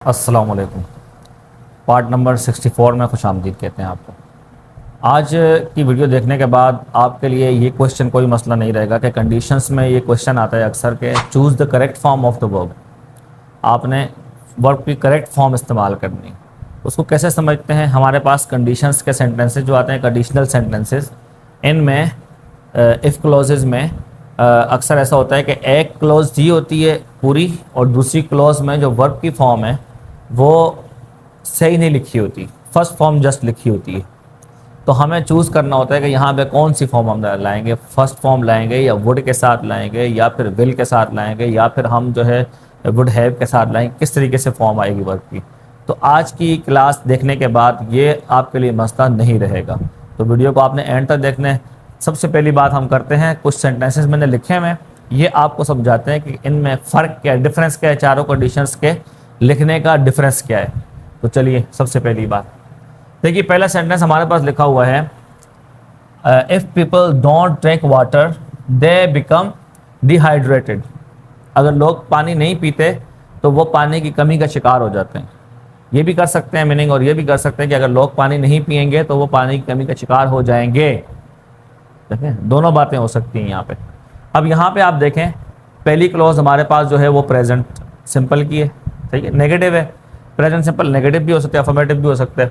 अस्सलाम वालेकुम। Part number 64 में खुशामदीद कहते हैं आपको। आज की वीडियो देखने के बाद आपके लिए ये क्वेश्चन कोई मसला नहीं रहेगा कि कंडीशंस में ये क्वेश्चन आता है अक्सर के choose the correct form of the verb. आपने वर्ब की करेक्ट फॉर्म इस्तेमाल करनी। उसको कैसे समझते हैं? हमारे पास कंडीशंस के सेंटेंसेस जो आते हैं, कंडीशनल सेंटेंसेस, इनमें इफ़ क्लॉजेज़ में अक्सर ऐसा होता है कि एक क्लॉज दी होती है पूरी और दूसरी क्लॉज में जो वर्ब की फॉर्म है वो सही नहीं लिखी होती, फर्स्ट फॉर्म जस्ट लिखी होती है। तो हमें चूज़ करना होता है कि यहाँ पे कौन सी फॉर्म हम लाएंगे, फर्स्ट फॉर्म लाएंगे या वुड के साथ लाएंगे या फिर विल के साथ लाएंगे या फिर हम जो है वुड हैव के साथ लाएंगे, किस तरीके से फॉर्म आएगी वर्ब की। तो आज की क्लास देखने के बाद ये आपके लिए मसला नहीं रहेगा, तो वीडियो को आपने एंड तक देखना है। सबसे पहली बात हम करते हैं, कुछ सेंटेंसेस मैंने लिखे हैं, ये आपको समझाते हैं कि इनमें फ़र्क क्या है, डिफरेंस क्या है, चारों कंडीशंस के लिखने का डिफरेंस क्या है। तो चलिए सबसे पहली बात देखिए, पहला सेंटेंस हमारे पास लिखा हुआ है if people don't drink water they become dehydrated. अगर लोग पानी नहीं पीते तो वो पानी की कमी का शिकार हो जाते हैं। ये भी कर सकते हैं मीनिंग, और ये भी कर सकते हैं कि अगर लोग पानी नहीं पिएंगे तो वो पानी की कमी का शिकार हो जाएंगे। देखें, दोनों बातें हो सकती हैं यहाँ पे। अब यहाँ पे आप देखें, पहली क्लॉज हमारे पास जो है वो प्रेजेंट सिंपल की है, सही है, नेगेटिव है। प्रेजेंट सिंपल नेगेटिव भी हो सकता है, अफर्मेटिव भी हो सकता है,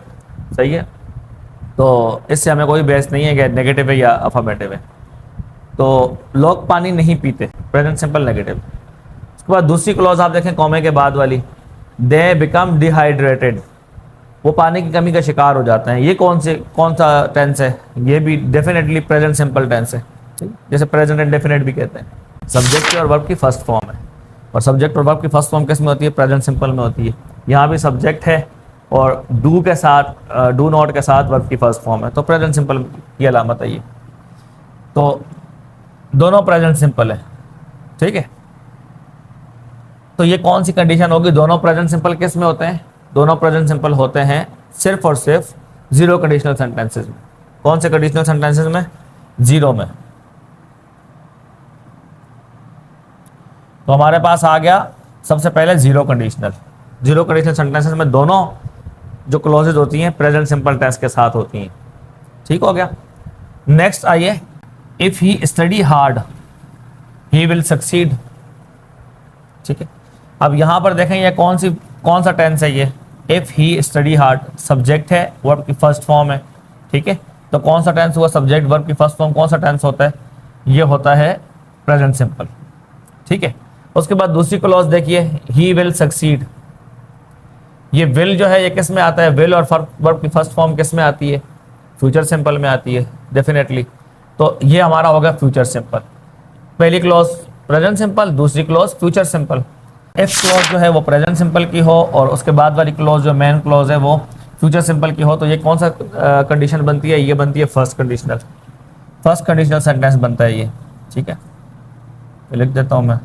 सही है। तो इससे हमें कोई बहस नहीं है कि नेगेटिव है या अफर्मेटिव है। तो लोग पानी नहीं पीते, प्रेजेंट सिंपल नेगेटिव। उसके बाद दूसरी क्लॉज आप देखें कॉमे के बाद वाली, दे बिकम डिहाइड्रेटेड, वो पानी की कमी का शिकार हो जाते हैं। ये कौन सा टेंस है? ये भी डेफिनेटली प्रेजेंट सिंपल टेंस है, जैसे प्रेजेंट इंडेफिनिट भी कहते हैं। सब्जेक्ट और वर्ब की फर्स्ट फॉर्म है, और सब्जेक्ट और वर्ब की फर्स्ट फॉर्म किस में होती है? प्रेजेंट सिंपल में होती है। यहाँ भी सब्जेक्ट है और डू के साथ, डू नॉट के साथ वर्ब की फर्स्ट फॉर्म है, तो प्रेजेंट सिंपल की अलामत है ये। तो दोनों प्रेजेंट सिंपल है, ठीक है। तो ये कौन सी कंडीशन होगी? दोनों प्रेजेंट सिंपल किस में होते हैं? दोनों प्रेजेंट सिंपल होते हैं सिर्फ और सिर्फ जीरो कंडीशनल सेंटेंसेस में। कौन से कंडीशनल सेंटेंसेस में? जीरो में। तो हमारे पास आ गया सबसे पहले zero conditional. Zero conditional sentences में दोनों जो क्लॉजेज होती हैं प्रेजेंट सिंपल टेंस के साथ होती हैं, ठीक हो गया। नेक्स्ट आइए, if he study hard he will succeed, ठीक है। अब यहां पर देखें ये कौन सा टेंस है? ये if he study hard, subject है, वर्ब की फर्स्ट फॉर्म है, ठीक है। तो कौन सा टेंस हुआ? सब्जेक्ट वर्ब की फर्स्ट फॉर्म कौन सा टेंस होता है? ये होता है प्रेजेंट सिंपल, ठीक है। उसके बाद दूसरी क्लॉज देखिए, ही विल सक्सीड। ये विल जो है ये किस में आता है? विल और वर्ब की फर्स्ट फॉर्म किस में आती है? फ्यूचर सिंपल में आती है डेफिनेटली। तो ये हमारा होगा फ्यूचर सिंपल। पहली क्लॉज प्रेजेंट सिंपल, दूसरी clause future simple. If clause जो है वो प्रेजेंट सिंपल की हो और उसके बाद वाली क्लॉज जो मेन क्लॉज है वो फ्यूचर सिंपल की हो, तो ये कौन सा कंडीशन बनती है? ये बनती है फर्स्ट कंडीशनल सेंटेंस बनता है ये, ठीक है। लिख देता हूँ मैं,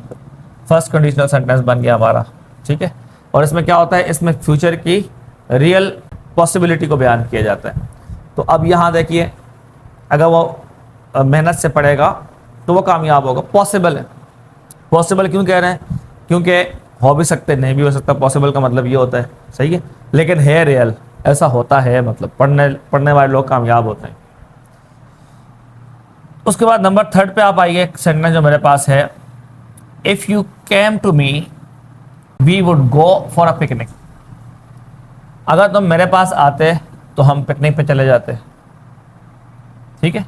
फर्स्ट कंडीशनल सेंटेंस बन गया हमारा, ठीक है। और इसमें क्या होता है? इसमें फ्यूचर की रियल पॉसिबिलिटी को बयान किया जाता है। तो अब यहाँ देखिए, अगर वो मेहनत से पढ़ेगा तो वो कामयाब होगा। पॉसिबल है, पॉसिबल क्यों कह रहे हैं? क्योंकि हो भी सकते, नहीं भी हो सकता। पॉसिबल का मतलब ये होता है, सही है, लेकिन है रियल, ऐसा होता है, मतलब पढ़ने वाले लोग कामयाब होते हैं। उसके बाद नंबर 3 पे आप आइए, एक सेंटेंस जो मेरे पास है, if you came to me we would go for a picnic. अगर तुम मेरे पास आते तो हम पिकनिक पे चले जाते, ठीक है।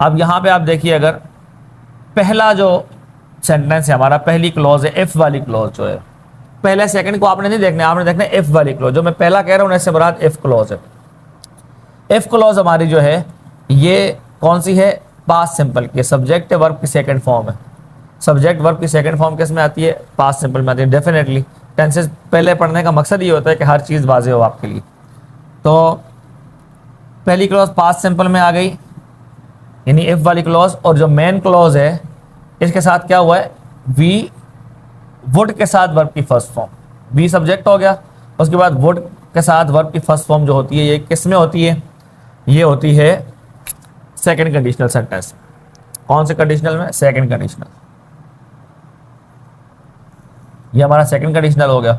अब यहां पे आप देखिए, अगर पहला जो सेंटेंस है हमारा, पहली क्लॉज है इफ वाली क्लॉज जो है, पहले सेकंड को आपने नहीं देखना, आपने देखना इफ वाली क्लॉज। जो मैं पहला कह रहा हूं इससे मुराद इफ क्लॉज है। इफ क्लॉज हमारी जो है ये कौन सी है? पास्ट सिंपल की, सब्जेक्ट है, वर्ब की सेकंड फॉर्म है। सब्जेक्ट वर्ब की सेकंड फॉर्म किस में आती है? पास्ट सिंपल में आती है। डेफिनेटली टेंसेस पहले पढ़ने का मकसद ये होता है कि हर चीज़ वाज़ेह हो आपके लिए। तो पहली क्लॉज पास्ट सिंपल में आ गई, यानी इफ वाली क्लॉज। और जो मेन क्लॉज है इसके साथ क्या हुआ है? वी वुड के साथ वर्ब की फर्स्ट फॉर्म, वी सब्जेक्ट हो गया, उसके बाद वुड के साथ वर्ब की फर्स्ट फॉर्म जो होती है ये किस में होती है? ये होती है सेकंड कंडीशनल सेंटेंस। कौन से कंडीशनल में? Second conditional. ये हमारा सेकंड कंडीशनल हो गया,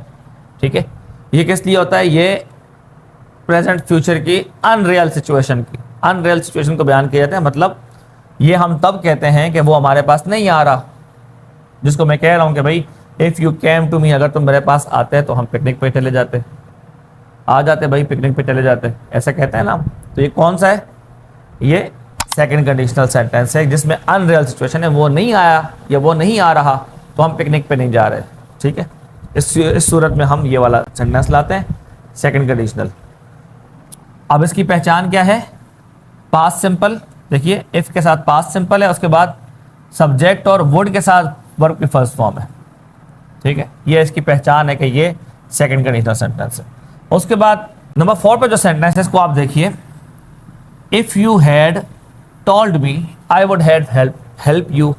ठीक है। ये किस लिए होता है? ये प्रेजेंट फ्यूचर की अनरियल सिचुएशन को बयान किया जाता है। मतलब ये हम तब कहते हैं कि वो हमारे पास नहीं आ रहा, जिसको मैं कह रहा हूँ कि भाई if you came to me, अगर तुम मेरे पास आते तो हम पिकनिक पे चले जाते, आ जाते भाई पिकनिक पे चले जाते, ऐसा कहते हैं ना। तो ये कौन सा है? ये सेकंड कंडीशनल सेंटेंस है, जिसमें अनरियल सिचुएशन है, वो नहीं आया या वो नहीं आ रहा तो हम पिकनिक पे नहीं जा रहे। ठीक है, इस सूरत में हम ये वाला सेंटेंस लाते हैं, सेकंड कंडीशनल। अब इसकी पहचान क्या है? Past simple. देखिए इफ़ के साथ पास्ट सिंपल है, उसके बाद सब्जेक्ट और वुड के साथ वर्ब की फर्स्ट फॉर्म है। ठीक है, ये इसकी पहचान है कि ये सेकंड कंडीशनल सेंटेंस है। उसके बाद नंबर 4 पे जो सेंटेंस है इसको आप देखिए, if you had told me I would have help you.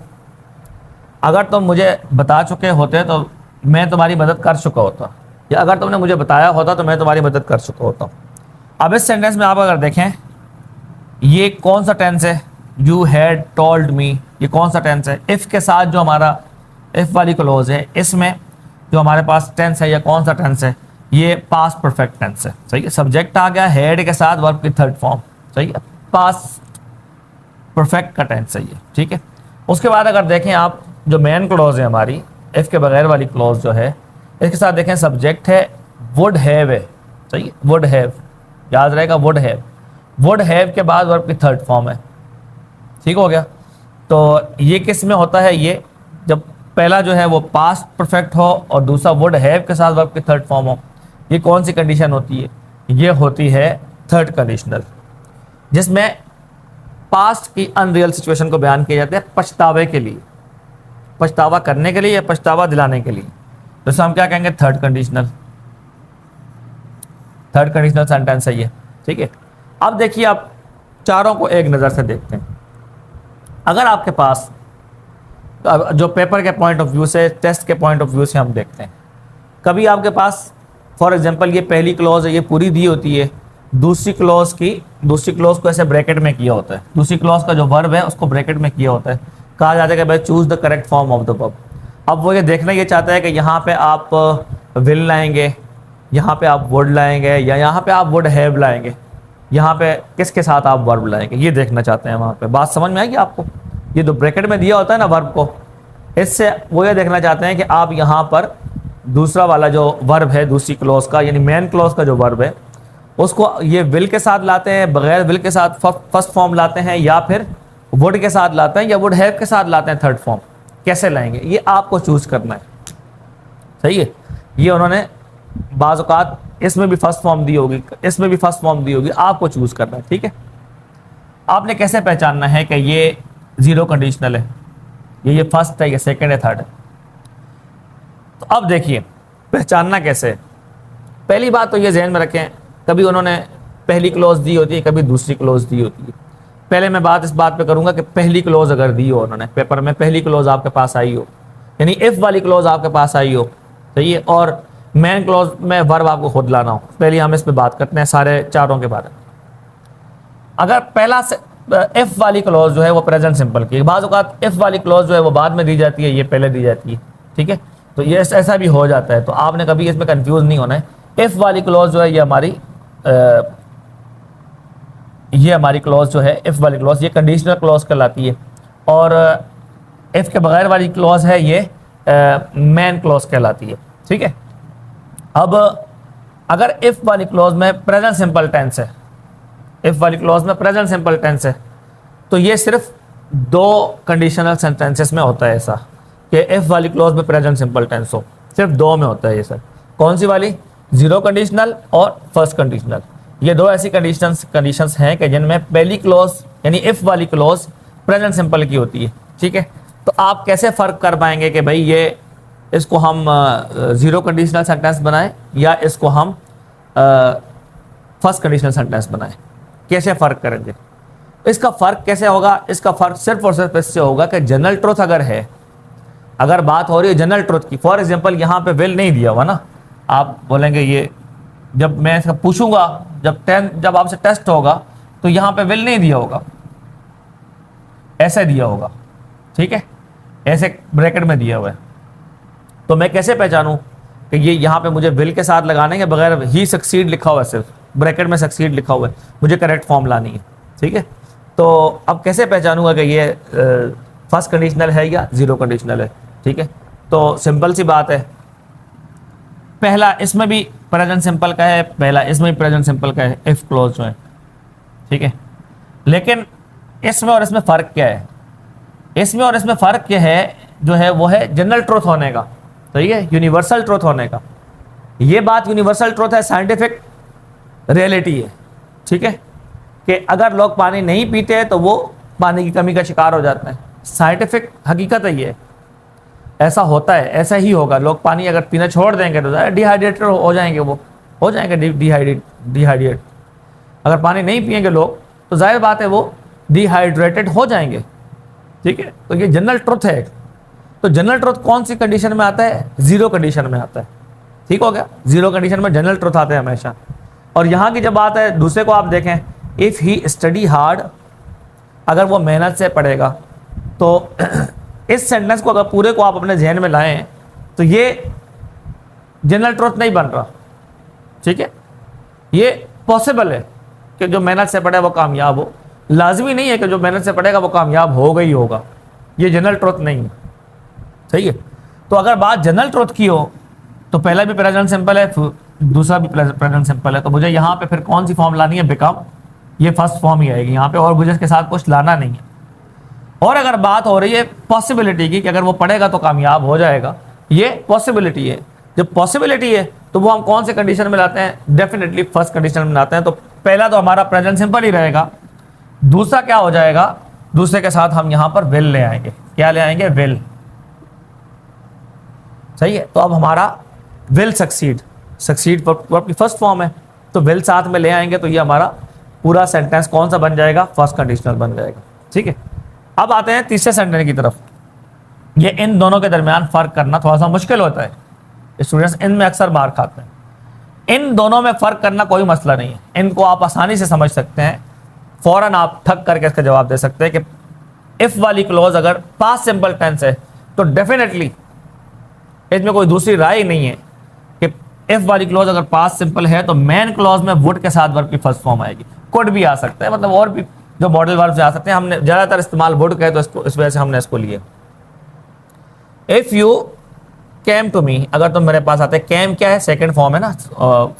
अगर तुम मुझे बता चुके होते तो मैं तुम्हारी मदद कर चुका होता, या अगर तुमने मुझे बताया होता तो मैं तुम्हारी मदद कर चुका होता। अब इस सेंटेंस में आप अगर देखें, ये कौन सा टेंस है? यू हैड टोल्ड मी, ये कौन सा टेंस है? इफ़ के साथ जो हमारा इफ़ वाली क्लोज है, इसमें जो हमारे पास टेंस है, या कौन सा टेंस है? ये पास्ट परफेक्ट टेंस है। सही है, सब्जेक्ट आ गया, हैड के साथ वर्ब की थर्ड फॉर्म। सही है, पास्ट परफेक्ट का टेंस है ये। ठीक है, उसके बाद अगर देखें आप, जो मेन क्लोज है हमारी इफ़ के बगैर वाली क्लोज जो है, इसके साथ देखें सब्जेक्ट है वुड हैव है। सही है, वुड हैव, याद रहेगा वुड हैव। वुड हैव के बाद वर्ब की थर्ड फॉर्म है। ठीक हो गया। तो ये किस में होता है? ये जब पहला जो है वो पास्ट परफेक्ट हो और दूसरा वुड हैव के साथ वर्ब की थर्ड फॉर्म हो, ये कौन सी कंडीशन होती है? ये होती है थर्ड कंडीशनल, जिसमें पास्ट की अनरियल सिचुएशन को बयान किया जाता है पछतावे के लिए, पछतावा करने के लिए या पछतावा दिलाने के लिए। तो इसे हम क्या कहेंगे? थर्ड कंडीशनल सेंटेंस है ये। ठीक है, अब देखिए आप चारों को एक नज़र से देखते हैं। अगर आपके पास, जो पेपर के पॉइंट ऑफ व्यू से, टेस्ट के पॉइंट ऑफ व्यू से हम देखते हैं, कभी आपके पास फॉर एग्जांपल ये पहली क्लॉज है, ये पूरी दी होती है, दूसरी क्लॉज को ऐसे ब्रैकेट में किया होता है, दूसरी क्लॉज का जो वर्ब है उसको ब्रैकेट में किया होता है, कहा जाता है कि भाई choose the correct form of the verb. अब वो ये देखना ये चाहता है कि यहाँ पे आप विल लाएंगे, यहाँ पे आप वुड लाएंगे, या यहाँ पे आप वुड हैव लाएंगे, यहाँ पे किसके साथ आप वर्ब लाएंगे, ये देखना चाहते हैं। वहाँ पे बात समझ में आएगी आपको? ये जो ब्रैकेट में दिया होता है ना वर्ब को, इससे वो ये देखना चाहते हैं कि आप यहाँ पर दूसरा वाला जो वर्ब है दूसरी क्लॉज का, यानी मेन क्लॉज का जो वर्ब है, उसको ये विल के साथ लाते हैं, बगैर विल के साथ फर्स्ट फॉर्म लाते हैं, या फिर वुड के साथ लाते हैं, या वुड हैव के साथ लाते हैं थर्ड फॉर्म। कैसे लाएंगे ये आपको चूज करना है। सही है, ये उन्होंने बाज़ औक़ात इसमें भी फर्स्ट फॉर्म दी होगी, इसमें भी फर्स्ट फॉर्म दी होगी, आपको चूज करना है। ठीक है, आपने कैसे पहचानना है कि ये जीरो कंडीशनल है, ये फर्स्ट है, ये सेकंड है, थर्ड है? तो अब देखिए पहचानना कैसे। पहली बात तो ये ज़हन में रखें, कभी उन्होंने पहली क्लोज दी होती है, कभी दूसरी क्लोज दी होती है। पहले मैं बात इस बात पे करूंगा कि पहली क्लोज अगर दी हो उन्होंने पेपर में, पहली क्लोज आपके पास आई हो, यानी इफ वाली क्लोज आपके पास आई हो, सही है, और मेन क्लोज में वर्ब आपको खुद लाना हो, पहले हम इस पे बात करते हैं सारे चारों के बारे में। अगर पहला से इफ वाली क्लोज जो है वो प्रेजेंट सिंपल की, बाज़ औक़ात इफ वाली क्लोज जो है वो बाद में दी जाती है, ये पहले दी जाती है। ठीक है, तो ये ऐसा भी हो जाता है, तो आपने कभी इसमें कंफ्यूज नहीं होना है। इफ वाली क्लोज जो है ये हमारी क्लॉज जो है, इफ़ वाली क्लॉज ये कंडीशनल क्लॉज कहलाती है, और इफ़ के बगैर वाली क्लॉज है ये मेन क्लॉज कहलाती है। ठीक है, अब अगर इफ़ वाली क्लॉज में प्रेजेंट सिंपल टेंस है, इफ़ वाली क्लॉज में प्रेजेंट सिंपल टेंस है, तो ये सिर्फ दो कंडीशनल सेंटेंसेस में होता है ऐसा कि इफ़ वाली क्लॉज में प्रेजेंट सिंपल टेंस हो, सिर्फ दो में होता है ये सर। कौन सी वाली? जीरो कंडीशनल और फर्स्ट कंडीशनल। ये दो ऐसी कंडीशंस हैं कि जिनमें पहली क्लॉज यानी इफ़ वाली क्लॉज प्रेजेंट सिंपल की होती है। ठीक है, तो आप कैसे फ़र्क कर पाएंगे कि भाई ये इसको हम ज़ीरो कंडीशनल सेंटेंस बनाएं या इसको हम फर्स्ट कंडीशनल सेंटेंस बनाएं? कैसे फ़र्क करेंगे? इसका फ़र्क कैसे होगा? इसका फ़र्क सिर्फ और सिर्फ इससे होगा कि जनरल ट्रुथ अगर है, अगर बात हो रही है जनरल ट्रुथ की, फॉर एग्जांपल यहाँ पे विल नहीं दिया हुआ ना, आप बोलेंगे ये, जब मैं इसका पूछूंगा, जब आपसे टेस्ट होगा तो यहाँ पे विल नहीं दिया होगा, ऐसे दिया होगा। ठीक है, ऐसे ब्रैकेट में दिया हुआ है। तो मैं कैसे पहचानूं कि ये यहाँ पे मुझे विल के साथ लगाने के बगैर ही सक्सीड लिखा हुआ है, सिर्फ ब्रैकेट में सक्सीड लिखा हुआ है, मुझे करेक्ट फॉर्म लानी है। ठीक है, तो अब कैसे पहचानूंगा कि ये फर्स्ट कंडीशनल है या जीरो कंडीशनल है? ठीक है, तो सिंपल सी बात है, पहला इसमें भी प्रेजेंट सिंपल का है, पहला इसमें भी प्रेजेंट सिंपल का है, इफ क्लोज जो है। ठीक है, लेकिन इसमें और इसमें फ़र्क क्या है? इसमें और इसमें फ़र्क क्या है जो है वो है जनरल ट्रूथ होने का, सही है, यूनिवर्सल ट्रूथ होने का। ये बात यूनिवर्सल ट्रूथ है, साइंटिफिक रियलिटी है। ठीक है, कि अगर लोग पानी नहीं पीते हैं तो वो पानी की कमी का शिकार हो जाते हैं, साइंटिफिक हकीकत है ये, ऐसा होता है, ऐसा ही होगा। लोग पानी अगर पीना छोड़ देंगे तो डिहाइड्रेटेड हो जाएंगे, वो हो जाएंगे डिहाइड्रेट। अगर पानी नहीं पिएंगे लोग तो जाहिर बात है वो डिहाइड्रेटेड हो जाएंगे। ठीक है, तो ये जनरल ट्रुथ है। तो जनरल ट्रुथ कौन सी कंडीशन में आता है? जीरो कंडीशन में आता है। ठीक हो गया, जीरो कंडीशन में जनरल ट्रुथ आते हैं हमेशा। और यहाँ की जब बात है, दूसरे को आप देखें, इफ़ ही स्टडी हार्ड, अगर वो मेहनत से पढ़ेगा, तो इस सेंटेंस को अगर पूरे को आप अपने जहन में लाएं तो ये जनरल ट्रुथ नहीं बन रहा। ठीक है, ये पॉसिबल है कि जो मेहनत से पढ़े वो कामयाब हो, लाजमी नहीं है कि जो मेहनत से पढ़ेगा वो कामयाब होगा ही होगा, ये जनरल ट्रुथ नहीं है। सही है, तो अगर बात जनरल ट्रुथ की हो तो पहला भी प्रेजेंट सिंपल है, दूसरा भी प्रेजेंट सिंपल है, तो मुझे यहाँ पे फिर कौन सी फॉर्म लानी है? बिकम, ये फर्स्ट फॉर्म ही आएगी यहाँ पे, और मुझे इसके साथ कुछ लाना नहीं है। और अगर बात हो रही है पॉसिबिलिटी की कि अगर वो पढ़ेगा तो कामयाब हो जाएगा, ये पॉसिबिलिटी है। जब पॉसिबिलिटी है तो वो हम कौन से कंडीशन में लाते हैं? डेफिनेटली फर्स्ट कंडीशन में लाते हैं। तो पहला तो हमारा प्रेजेंट सिंपल ही रहेगा, दूसरा क्या हो जाएगा? दूसरे के साथ हम यहाँ पर विल ले आएंगे। क्या ले आएंगे? विल। सही है, तो अब हमारा विल सक्सीड वर्ब की फर्स्ट फॉर्म है, तो विल साथ में ले आएंगे तो ये हमारा पूरा सेंटेंस कौन सा बन जाएगा? फर्स्ट कंडीशनल बन जाएगा। ठीक है, अब आते हैं तीसरे सेंटेंस की तरफ। ये इन दोनों के दरमियान फ़र्क करना थोड़ा सा मुश्किल होता है, स्टूडेंट्स इनमें अक्सर मार खाते हैं। इन दोनों में फ़र्क करना कोई मसला नहीं है, इनको आप आसानी से समझ सकते हैं, फ़ौरन आप ठक करके इसका जवाब दे सकते हैं कि इफ़ वाली क्लॉज अगर पास्ट सिंपल टेंस है तो डेफिनेटली इसमें कोई दूसरी राय ही नहीं है कि इफ़ वाली क्लॉज अगर पास्ट सिंपल है तो मेन क्लॉज में वुड के साथ वर्ब की फर्स्ट फॉर्म आएगी। कुड भी आ सकता है, मतलब और भी जो मॉडल वर्ब से आ सकते हैं, हमने ज़्यादातर इस्तेमाल वुड का है तो इस वजह से हमने इसको लिए। If you came to me, अगर तुम मेरे पास आते, कैम क्या है? सेकंड फॉर्म है ना,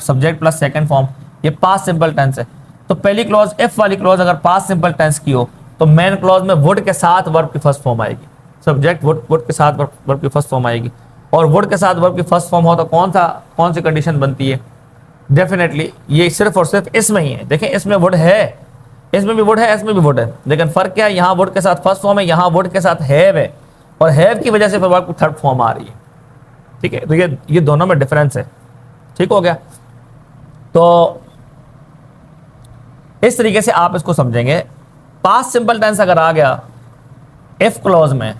सब्जेक्ट प्लस सेकंड फॉर्म, ये पास्ट सिंपल टेंस है। तो पहली क्लॉज इफ़ वाली क्लॉज अगर पास्ट सिंपल टेंस की हो तो मेन क्लॉज में वुड के साथ वर्ब की फर्स्ट फॉर्म आएगी। सब्जेक्ट वुड के साथ वर्ब की फर्स्ट फॉर्म आएगी, और वुड के साथ वर्ब की फर्स्ट फॉर्म हो तो कौन सी कंडीशन बनती है? डेफिनेटली ये सिर्फ और सिर्फ इसमें ही है। देखें, इसमें वुड है, इसमें भी वुड है, इसमें भी वुड है, लेकिन फ़र्क क्या है? यहाँ वुड के साथ फर्स्ट फॉर्म है, यहाँ वुड के साथ हैव है, और हैव की वजह से फिर वर्ब की थर्ड फॉर्म आ रही है। ठीक है, तो ये दोनों में डिफरेंस है। ठीक हो गया, तो इस तरीके से आप इसको समझेंगे। पास्ट सिंपल टेंस अगर आ गया इफ क्लॉज में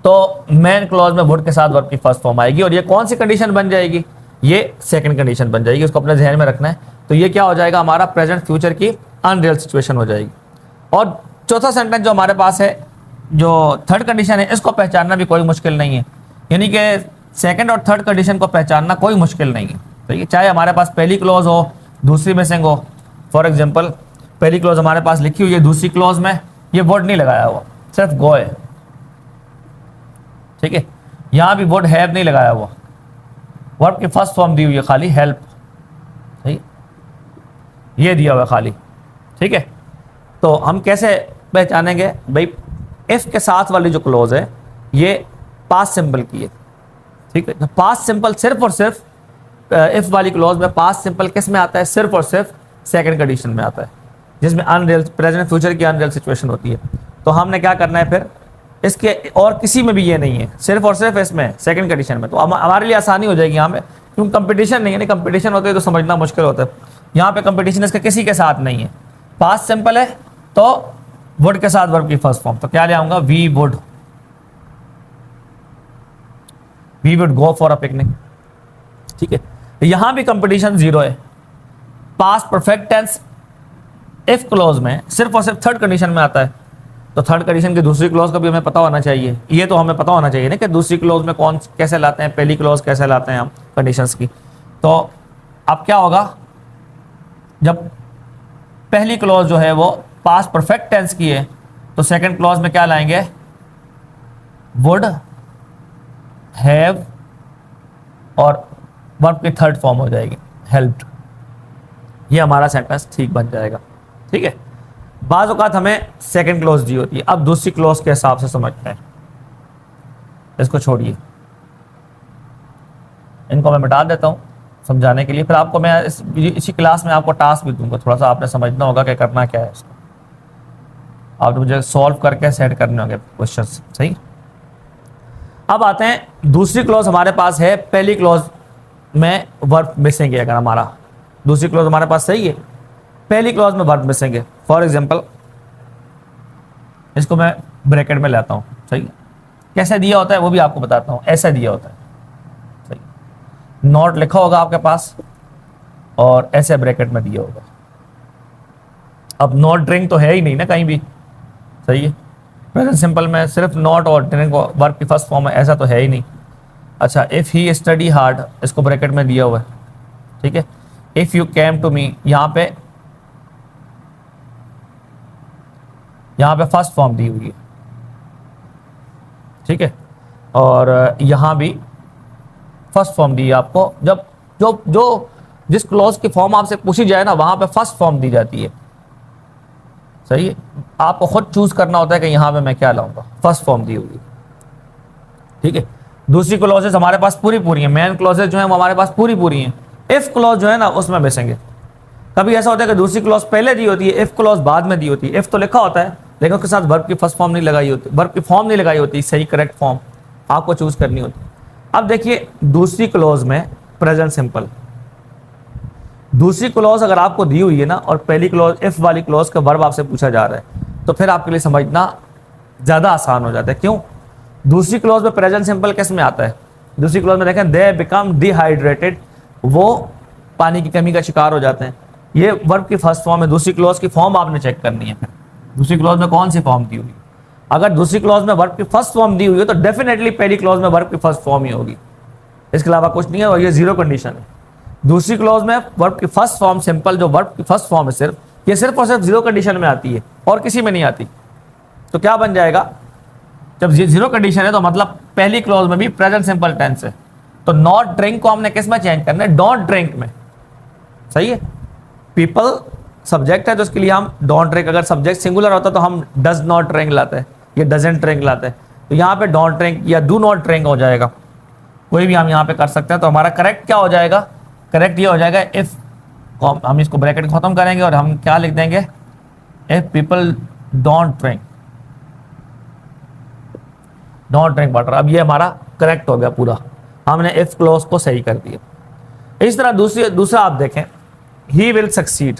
तो मेन क्लॉज में वुड के साथ वर्ब की फर्स्ट फॉर्म आएगी, और ये कौन सी कंडीशन बन जाएगी? ये सेकंड कंडीशन बन जाएगी, उसको अपने ध्यान में रखना है। तो ये क्या हो जाएगा? हमारा प्रेजेंट फ्यूचर की अनरियल सिचुएशन हो जाएगी। और चौथा सेंटेंस जो हमारे पास है, जो थर्ड कंडीशन है, इसको पहचानना भी कोई मुश्किल नहीं है, यानी कि सेकंड और थर्ड कंडीशन को पहचानना कोई मुश्किल नहीं है। तो ये चाहे हमारे पास पहली क्लॉज हो, दूसरी मिसिंग हो। फॉर एग्जांपल, पहली क्लॉज हमारे पास लिखी हुई है, दूसरी क्लॉज में ये वर्ड नहीं लगाया हुआ, सिर्फ गो है। ठीक है, यहाँ भी वर्ड हैव नहीं लगाया हुआ, वर्ब की फर्स्ट फॉर्म दी हुई है खाली हेल्प, ठीक, ये दिया हुआ खाली। ठीक है, तो हम कैसे पहचानेंगे भाई? इफ के साथ वाली जो क्लॉज है ये पास्ट सिंपल की है। ठीक है, तो पास्ट सिंपल सिर्फ और सिर्फ इफ वाली क्लॉज में पास्ट सिंपल किस में आता है? सिर्फ और सिर्फ सेकंड कंडीशन में आता है, जिसमें अनरियल प्रेजेंट फ्यूचर की अनरियल सिचुएशन होती है। तो हमने क्या करना है फिर? इसके और किसी में भी ये नहीं है, सिर्फ और सिर्फ इसमें सेकंड कंडीशन में। तो हमारे लिए आसानी हो जाएगी यहाँ पे, क्योंकि कंपटीशन नहीं है। कंपटीशन होते है तो समझना मुश्किल होता है, यहाँ पे कंपटीशन इसके किसी के साथ नहीं है। पास्ट सिंपल है तो वुड के साथ वर्ब की फर्स्ट फॉर्म, तो क्या ले आऊंगा? We would go for a picnic. ठीक है, यहां भी कंपटीशन जीरो है। Past perfect tense if clause में सिर्फ और सिर्फ थर्ड कंडीशन में आता है, तो थर्ड कंडीशन की दूसरी क्लॉज का भी हमें पता होना चाहिए। ये तो हमें पता होना चाहिए ना कि दूसरी क्लॉज में कौन कैसे लाते हैं, पहली क्लॉज कैसे लाते हैं हम कंडीशंस की। तो अब क्या होगा, जब पहली क्लॉज जो है वो पास्ट परफेक्ट टेंस की है तो सेकंड क्लॉज में क्या लाएंगे, वुड हैव, और वर्ब की थर्ड फॉर्म हो जाएगी हेल्प्ड। ये हमारा सेंटेंस ठीक बन जाएगा। ठीक है, बाज़ औक़ात हमें सेकंड क्लॉज दी होती है। अब दूसरी क्लॉज के हिसाब से समझते हैं, इसको छोड़िए, इनको मैं मिटा देता हूँ समझाने के लिए। फिर आपको मैं इसी क्लास में आपको टास्क भी दूंगा, थोड़ा सा आपने समझना होगा कि करना क्या है इसको। आप मुझे सॉल्व करके सेट करने होंगे क्वेश्चन। सही, अब आते हैं दूसरी क्लॉज हमारे पास है, पहली क्लॉज में वर्ब मिसिंग है। अगर हमारा दूसरी क्लॉज हमारे पास सही है, पहली क्लॉज में वर्ब मिसिंग है। फॉर एग्जांपल इसको मैं ब्रैकेट में लेता हूं। सही, कैसे दिया होता है वो भी आपको बताता हूं। ऐसे दिया होता है, सही, नॉट लिखा होगा आपके पास और ऐसे ब्रैकेट में दिया होगा। अब नॉट ड्रिंक तो है ही नहीं ना कहीं भी। सही है, प्रेजेंट सिंपल में सिर्फ नॉट और ड्रिंक वर्ब की फर्स्ट फॉर्म है, ऐसा तो है ही नहीं। अच्छा, इफ़ ही स्टडी हार्ड, इसको ब्रैकेट में दिया हुआ है। ठीक है, if you came to me, यहाँ पे फर्स्ट फॉर्म दी हुई है। ठीक है, और यहाँ भी फर्स्ट फॉर्म दी है आपको। जब जो जो जिस क्लॉज की फॉर्म आपसे पूछी जाए ना, वहाँ पे फर्स्ट फॉर्म दी जाती है। सही है, आपको खुद चूज करना होता है कि यहाँ पे मैं क्या लाऊंगा, फर्स्ट फॉर्म दी हुई है। ठीक है, दूसरी क्लॉजेस हमारे पास पूरी हैं, मेन क्लॉजेस जो हैं वो हमारे पास पूरी हैं। इफ क्लॉज जो है ना उसमें मिसेंगे। कभी ऐसा होता है कि दूसरी क्लॉज पहले दी होती है, इफ क्लॉज बाद में दी होती है। इफ तो लिखा होता है लेकिन उसके साथ वर्ब की फर्स्ट फॉर्म नहीं लगाई होती, वर्ब की फॉर्म नहीं लगाई होती, सही करेक्ट फॉर्म आपको चूज करनी होती। अब देखिए दूसरी क्लॉज में प्रेजेंट सिंपल, दूसरी क्लॉज अगर आपको दी हुई है ना और पहली क्लॉज इफ वाली क्लॉज का वर्ब आपसे पूछा जा रहा है तो फिर आपके लिए समझना ज्यादा आसान हो जाता है। क्यों? दूसरी क्लॉज में प्रेजेंट सिंपल किस में आता है? दूसरी क्लॉज में देखें, दे बिकम डिहाइड्रेटेड, वो पानी की कमी का शिकार हो जाते हैं। ये वर्ब की फर्स्ट फॉर्म है। दूसरी क्लॉज की फॉर्म आपने चेक करनी है। फिर दूसरी क्लॉज में कौन सी फॉर्म दी हुई? अगर दूसरी क्लॉज में वर्ब की फर्स्ट फॉर्म दी हुई है तो डेफिनेटली पहली क्लॉज में वर्ब की फर्स्ट फॉर्म ही होगी, इसके अलावा कुछ नहीं है, और ये जीरो कंडीशन है। दूसरी क्लॉज में वर्ब की फर्स्ट फॉर्म सिंपल, जो वर्ब की फर्स्ट फॉर्म है सिर्फ, ये सिर्फ और सिर्फ जीरो कंडीशन में आती है और किसी में नहीं आती। तो क्या बन जाएगा, जब ये जीरो कंडीशन है तो मतलब पहली क्लॉज में भी प्रेजेंट सिंपल टेंस है। तो नॉट ड्रिंक को हमने किस में चेंज करना है? डोंट ड्रिंक में। सही है, पीपल सब्जेक्ट है तो उसके लिए हम डोंट ड्रिंक, अगर सब्जेक्ट सिंगुलर होता तो हम डज नॉट ड्रिंक लाते हैं या डजंट ड्रिंक लाते हैं। तो यहाँ पे डोंट ड्रिंक या डू नॉट ड्रिंक हो जाएगा, कोई भी हम यहाँ पे कर सकते हैं। तो हमारा करेक्ट क्या हो जाएगा? करेक्ट ये हो जाएगा इफ, हम इसको ब्रैकेट खत्म करेंगे और हम क्या लिख देंगे? If people don't drink, don't drink water. अब ये हमारा करेक्ट हो गया पूरा, हमने इफ क्लॉज को सही कर दिया। इस तरह दूसरा आप देखें, ही विल सक्सीड,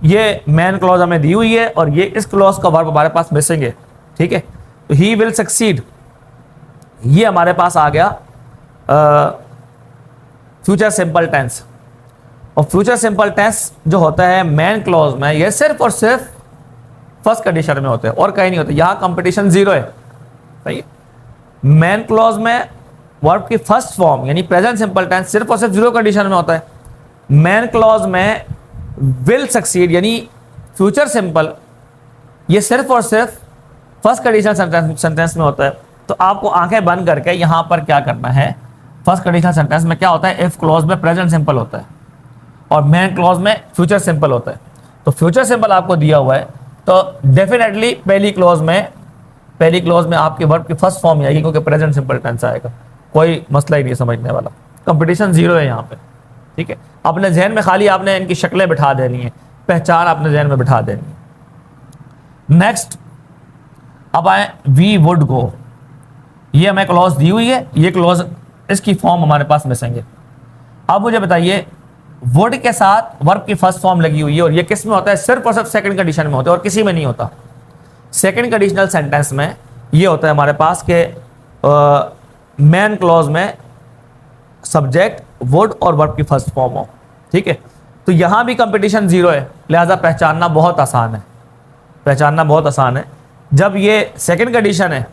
ये मेन क्लॉज हमें दी हुई है और ये इस क्लॉज का वर्ब हमारे पास मिसिंग है। ठीक है, तो ही विल सक्सीड ये हमारे पास आ गया फ्यूचर सिंपल टेंस। और फ्यूचर सिंपल टेंस जो होता है मेन क्लॉज में, ये सिर्फ और सिर्फ फर्स्ट कंडीशन में होते हैं और कहीं नहीं होते। यहां कंपटीशन जीरो है। सही है, मेन क्लॉज में वर्ब की फर्स्ट फॉर्म यानी प्रेजेंट सिंपल टेंस सिर्फ और सिर्फ जीरो कंडीशन में होता है। मेन क्लॉज में विल सक्सीड यानी फ्यूचर सिंपल, ये सिर्फ और सिर्फ फर्स्ट कंडीशन सेंटेंस में होता है। तो आपको आंखें बंद करके यहां पर क्या करना है, फर्स्ट कंडीशन सेंटेंस में क्या होता है? इफ क्लॉज में प्रेजेंट सिंपल होता है और मेन क्लॉज में फ्यूचर सिंपल होता है। तो फ्यूचर सिंपल आपको दिया हुआ है तो डेफिनेटली पहली क्लॉज में आपके वर्ब की फर्स्ट फॉर्म ही आएगी क्योंकि प्रेजेंट सिंपल टेंस आएगा। कोई मसला ही नहीं समझने वाला, कंपटीशन जीरो है यहाँ पे। ठीक है, अपने जहन में खाली आपने इनकी शक्लें बिठा देनी है, पहचान अपने जहन में बिठा देनी है। नेक्स्ट अब आए वी वुड गो, ये हमें क्लॉज दी हुई है, ये क्लॉज इसकी फॉर्म हमारे पास मिसिंग है। अब मुझे बताइए, वुड के साथ वर्ब की फर्स्ट फॉर्म लगी हुई है और ये किस में होता है? सिर्फ और सिर्फ सेकंड कंडीशन में होता है और किसी में नहीं होता। सेकंड कंडीशनल सेंटेंस में ये होता है हमारे पास के मेन क्लॉज में सब्जेक्ट वुड और वर्ब की फर्स्ट फॉर्म हो। ठीक है, तो यहां भी कंपटीशन जीरो है, लिहाजा पहचानना बहुत आसान है। जब ये सेकंड कंडीशन है,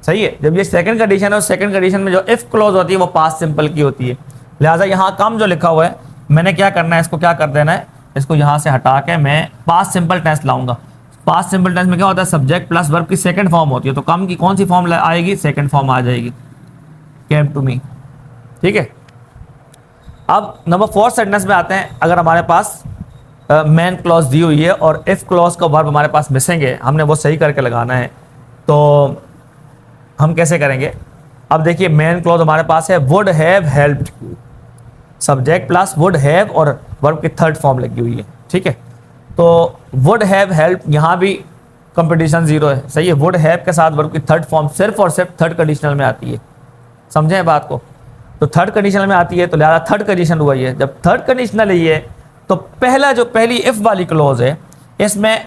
सही है, जब ये सेकंड कंडीशन है और सेकंड कंडीशन में जो इफ क्लॉज होती है वो पास्ट सिंपल की होती है। लिहाजा यहाँ कम जो लिखा हुआ है मैंने क्या करना है, इसको क्या कर देना है, इसको यहाँ से हटा के मैं पास्ट सिंपल टेंस लाऊंगा। पास्ट सिंपल टेंस में क्या होता है, सब्जेक्ट प्लस वर्ब की सेकंड फॉर्म होती है, तो कम की कौन सी फॉर्म आएगी, सेकंड फॉर्म आ जाएगी, केम टू मी। ठीक है, अब नंबर 4 सेंटेंस में आते हैं। अगर हमारे पास मेन क्लॉज दी हुई है और इफ क्लॉज का वर्ब हमारे पास मिसिंग है, हमने वो सही करके लगाना है, तो हम कैसे करेंगे। अब देखिए मेन क्लॉज हमारे पास है would have helped, subject plus would have और वर्ब की थर्ड फॉर्म लगी हुई है। ठीक है, तो वुड हैव हेल्प, यहाँ भी कंपटीशन 0 है, सही है। वुड हैव के साथ वर्ब की थर्ड फॉर्म सिर्फ और सिर्फ थर्ड कंडीशनल में आती है, समझे बात को। तो थर्ड कंडीशनल में आती है, तो लिहाजा थर्ड कंडीशन हुआ है। जब थर्ड कंडीशनल है तो पहली इफ वाली क्लॉज है, इसमें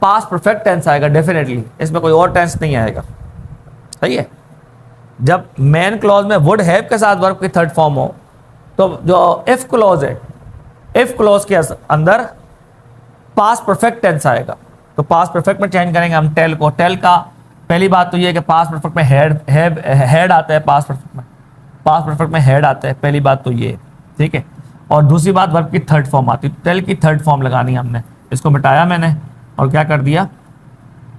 पास्ट परफेक्ट टेंस आएगा डेफिनेटली, इसमें कोई और टेंस नहीं आएगा, सही है। जब मेन क्लॉज में वुड हैव के साथ वर्ब की थर्ड फॉर्म हो, तो जो इफ क्लॉज है, इफ क्लॉज के अंदर पास्ट परफेक्ट टेंस आएगा। तो पास्ट परफेक्ट में चेंज करेंगे हम टेल को। टेल का पहली बात तो ये है कि पास्ट परफेक्ट में हेड आता है, पास्ट परफेक्ट में हेड आता है, पहली बात तो ये, ठीक है। और दूसरी बात वर्ब की थर्ड फॉर्म आती है, टेल की थर्ड फॉर्म लगानी है हमने। इसको मिटाया मैंने और क्या कर दिया,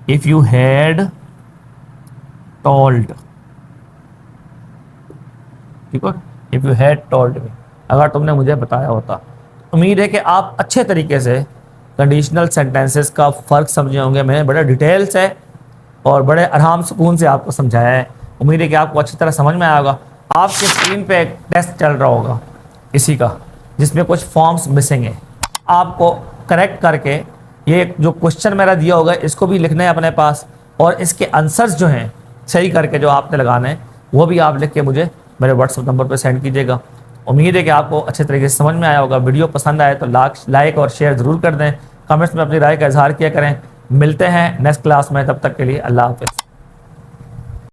इफ यू हैड टोल्ड, ठीक है, if you had told me, अगर तुमने मुझे बताया होता। उम्मीद है कि आप अच्छे तरीके से कंडीशनल सेंटेंसेस का फ़र्क समझे होंगे। मैंने बड़े डिटेल से और बड़े आराम सुकून से आपको समझाया है। उम्मीद है कि आपको अच्छी तरह समझ में आया होगा। आपके स्क्रीन पे एक टेस्ट चल रहा होगा इसी का, जिसमें कुछ फॉर्म्स मिसिंग है। आपको करेक्ट करके ये जो क्वेश्चन मेरा दिया होगा इसको भी लिखना है अपने पास, और इसके आंसर्स जो हैं सही करके जो आपने लगाने हैं वो भी आप लिख के मुझे मेरे व्हाट्सएप नंबर पर सेंड कीजिएगा। उम्मीद है कि आपको अच्छे तरीके से समझ में आया होगा। वीडियो पसंद आए तो लाइक और शेयर ज़रूर कर दें। कमेंट्स में अपनी राय का इजहार किया करें। मिलते हैं नेक्स्ट क्लास में, तब तक के लिए अल्लाह हाफ़िज़।